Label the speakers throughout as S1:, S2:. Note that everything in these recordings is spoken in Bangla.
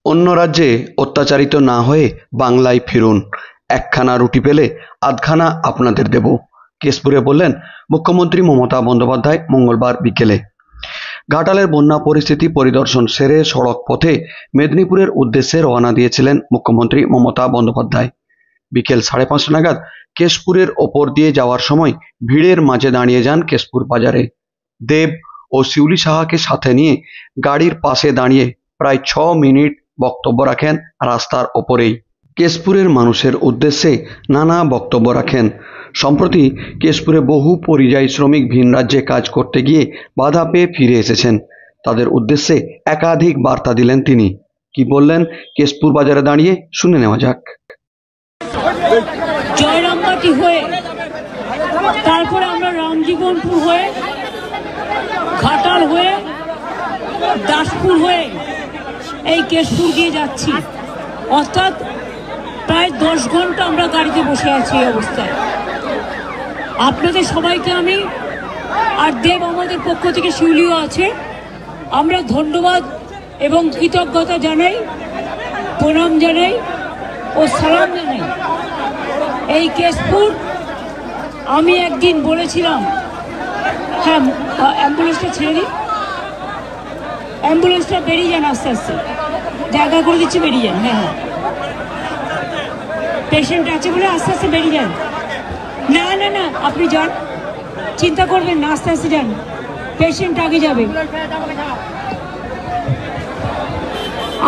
S1: অন্য রাজ্যে অত্যাচারিত না হয়ে বাংলায় ফিরুন, একখানা রুটি পেলে আধখানা আপনাদের দেব, কেশপুরে বললেন মুখ্যমন্ত্রী মমতা বন্দ্যোপাধ্যায় মঙ্গলবার বিকেলে। ঘাটালের বন্যা পরিস্থিতি পরিদর্শন সেরে সড়ক পথে মেদিনীপুরের উদ্দেশ্যে রওনা দিয়েছিলেন মুখ্যমন্ত্রী মমতা বন্দ্যোপাধ্যায়। বিকেল 5:30 নাগাদ কেশপুরের ওপর দিয়ে যাওয়ার সময় ভিড়ের মাঝে দাঁড়িয়ে যান কেশপুর বাজারে। দেব ও শিউলি সাহাকে সাথে নিয়ে গাড়ির পাশে দাঁড়িয়ে প্রায় 6 মিনিট বক্তব্য রাখেন রাস্তার ওপরেই। কেশপুরের মানুষের উদ্দেশ্যে নানা বক্তব্য রাখেন। সম্প্রতি কেশপুরে বহু পরিযায়ী শ্রমিক ভিন রাজ্যে কাজ করতে গিয়ে বাধা পেয়ে ফিরে এসেছেন, তাদের উদ্দেশ্যে একাধিক বার্তা দিলেন তিনি। কি বললেন কেশপুর বাজারে দাঁড়িয়ে শুনে নেওয়া যাক।
S2: জয়রামবাটি হয়ে তারপরে আমরা রামজীবনপুর হয়ে ঘাটাল হয়ে দাসপুর হয়ে এই কেশপুর গিয়ে যাচ্ছি, অর্থাৎ প্রায় 10 ঘন্টা আমরা গাড়িতে বসে আছি এই অবস্থায়। আপনাদের সবাইকে আমি আর দেব আমাদের পক্ষ থেকে শিউলিও আছে, আমরা ধন্যবাদ এবং কৃতজ্ঞতা জানাই, প্রণাম জানাই ও সালাম জানাই। এই কেশপুর আমি একদিন বলেছিলাম, হ্যাঁ অ্যাম্বুলেন্সটা ছেড়ে দিন, অ্যাম্বুলেন্সটা বেরিয়ে যান, আস্তে আস্তে জায়গা করে দিচ্ছি, বেরিয়ে যান। হ্যাঁ হ্যাঁ, পেশেন্ট আছে বলে আস্তে আস্তে বেরিয়ে যান। না না না, আপনি যান, চিন্তা করবেন না, আস্তে আস্তে যান, পেশেন্ট আগে যাবে।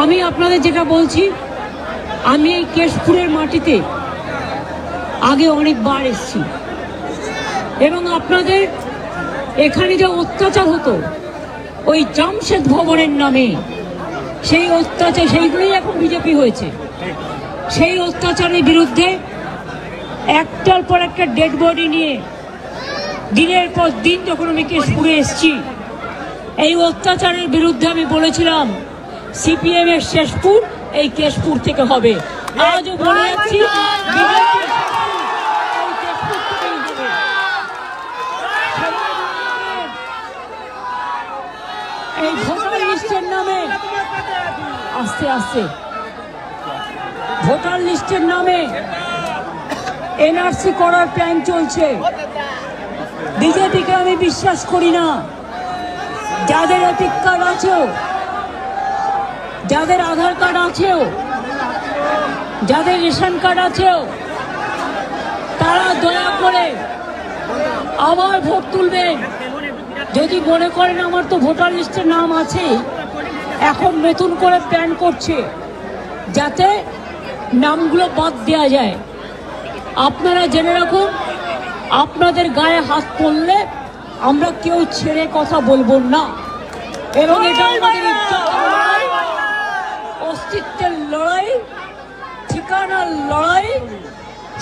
S2: আমি আপনাদের যেটা বলছি, আমি এই কেশপুরের মাটিতে আগে অনেকবার এসেছি এবং আপনাদের এখানে যে অত্যাচার হতো ওই জামশেদ ভবনের নামে, সেই অত্যাচার, সেইগুলোই এখন বিজেপি হয়েছে, সেই অত্যাচারের বিরুদ্ধে একটার পর একটা ডেড বডি নিয়ে দিনের পর দিন যখন আমি কেশপুরে এসেছি, এই অত্যাচারের বিরুদ্ধে আমি বলেছিলাম সিপিএম এর শেষপুর এই কেশপুর থেকে হবে। আজও বলে যাচ্ছি, এই ভোটার লিস্টের নামে আস্তে আস্তে ভোটার লিস্টের নামে এনআরসি করার প্ল্যান চলছে। বিজেপিকে আমি বিশ্বাস করি না। যাদের এপিক কার্ড আছেও, যাদের আধার কার্ড আছেও, যাদের রেশন কার্ড আছেও, তারা দয়া করে আবার ভোট তুলবেন। যদি মনে করেন আমার তো ভোটার লিস্টের নাম আছে, এখন নতুন করে প্ল্যান করছে যাতে নামগুলো বাদ দেওয়া যায়। আপনারা জেনে রাখুন, আপনাদের গায়ে হাত পড়লে আমরা কেউ ছেড়ে কথা বলবো না, এবং এটা আমাদের লড়াই, অস্তিত্বের লড়াই, ঠিকানার লড়াই,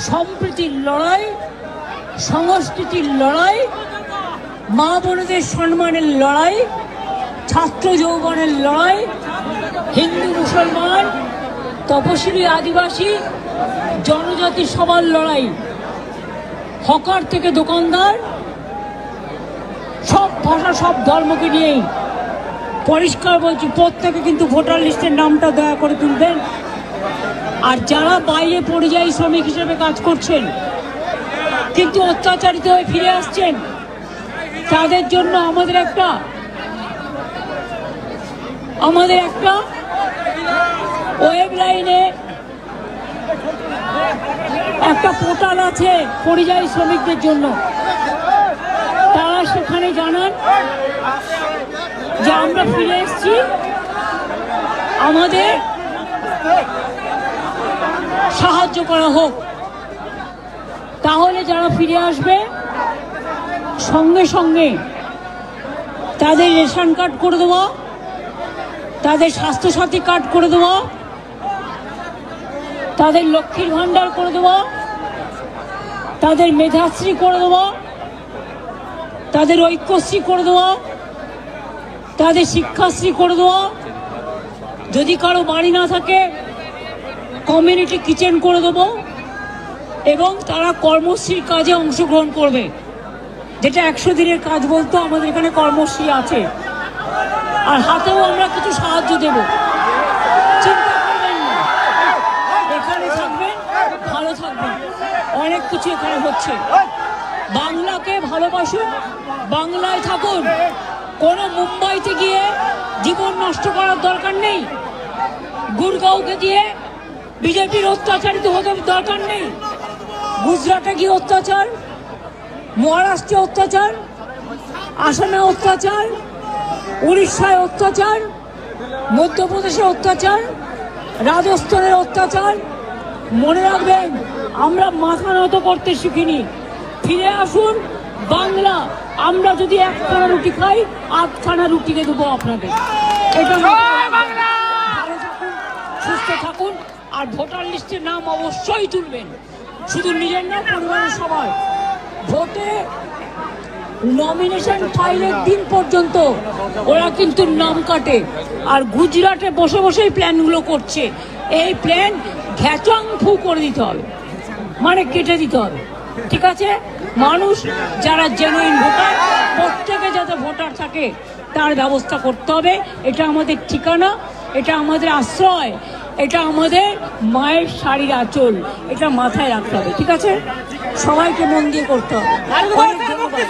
S2: সম্প্রীতির লড়াই, সংস্কৃতির লড়াই, মা বোনদের সম্মানের লড়াই, ছাত্র যৌবনের লড়াই, হিন্দু মুসলমান, তপশিলি আদিবাসী জনজাতি সবার লড়াই, হকার থেকে দোকানদার, সব ভাষা সব ধর্মকে নিয়েই। পরিষ্কার বলছি, প্রত্যেকে কিন্তু ভোটার লিস্টের নামটা দয়া করে তুলবেন। আর যারা বাইরে পরিযায়ী শ্রমিক হিসেবে কাজ করছেন কিন্তু অত্যাচারিত হয়ে ফিরে আসছেন, তাদের জন্য আমাদের একটা ওয়েব লাইনে একটা পোর্টাল আছে পরিযায়ী শ্রমিকদের জন্য। তারা সেখানে জানান যে আমরা ফিরে এসেছি, আমাদের সাহায্য করা হোক। তাহলে যারা ফিরে আসবে সঙ্গে সঙ্গে তাদের রেশন কার্ড করে দেবো, তাদের স্বাস্থ্যসাথী কার্ড করে দেবো, তাদের লক্ষ্মীর ভাণ্ডার করে দেবো, তাদের মেধাশ্রী করে দেবো, তাদের ঐক্যশ্রী করে দেবো, তাদের শিক্ষাশ্রী করে দেবো। যদি কারো বাড়ি না থাকে কমিউনিটি কিচেন করে দেবো, এবং তারা কর্মশ্রীর কাজে অংশগ্রহণ করবে, যেটা 100 দিনের কাজ বলতো, আমাদের এখানে কর্মশ্রী আছে। আর হাতেও আমরা কিছু সাহায্য দেব। চিন্তা কিছু এখানে হচ্ছে। বাংলাকে ভালোবাসুন, বাংলায় থাকুন, কোনো মুম্বাইতে গিয়ে জীবন নষ্ট করার দরকার নেই, গুরগাঁওকে দিয়ে বিজেপির অত্যাচারিত হতে দরকার নেই। গুজরাটে গিয়ে অত্যাচার, মহারাষ্ট্রে অত্যাচার, আসামে অত্যাচার, উড়িষ্যায় অত্যাচার, মধ্যপ্রদেশে অত্যাচার, রাজস্থানের অত্যাচার। মনে রাখবেন, আমরা মাথা নত করতে শিখিনি। ফিরে আসুন বাংলা। আমরা যদি একখানা রুটি খাই, 8খানা রুটিকে দেবো আপনাদের। এটা ভালো থাকুন, সুস্থ থাকুন, আর ভোটার লিস্টের নাম অবশ্যই তুলবেন, শুধু নিজের না, পরিবারের সবাই। ভোটে নমিনেশন ফাইলের দিন পর্যন্ত ওরা কিন্তু নাম কাটে, আর গুজরাটে বসে বসেই প্ল্যানগুলো করছে। এই প্ল্যান ঘ্যাচং ফু করে দিতে হবে, মানে কেটে দিতে হবে। ঠিক আছে, মানুষ যারা জেনুইন ভোটার, প্রত্যেকে যাতে ভোটার থাকে তার ব্যবস্থা করতে হবে। এটা আমাদের ঠিকানা, এটা আমাদের আশ্রয়, এটা আমাদের মায়ের শাড়ির আঁচল, এটা মাথায় রাখতে হবে। ঠিক আছে, সবাইকে মন দিয়ে করতে হবে। অনেক ধন্যবাদ।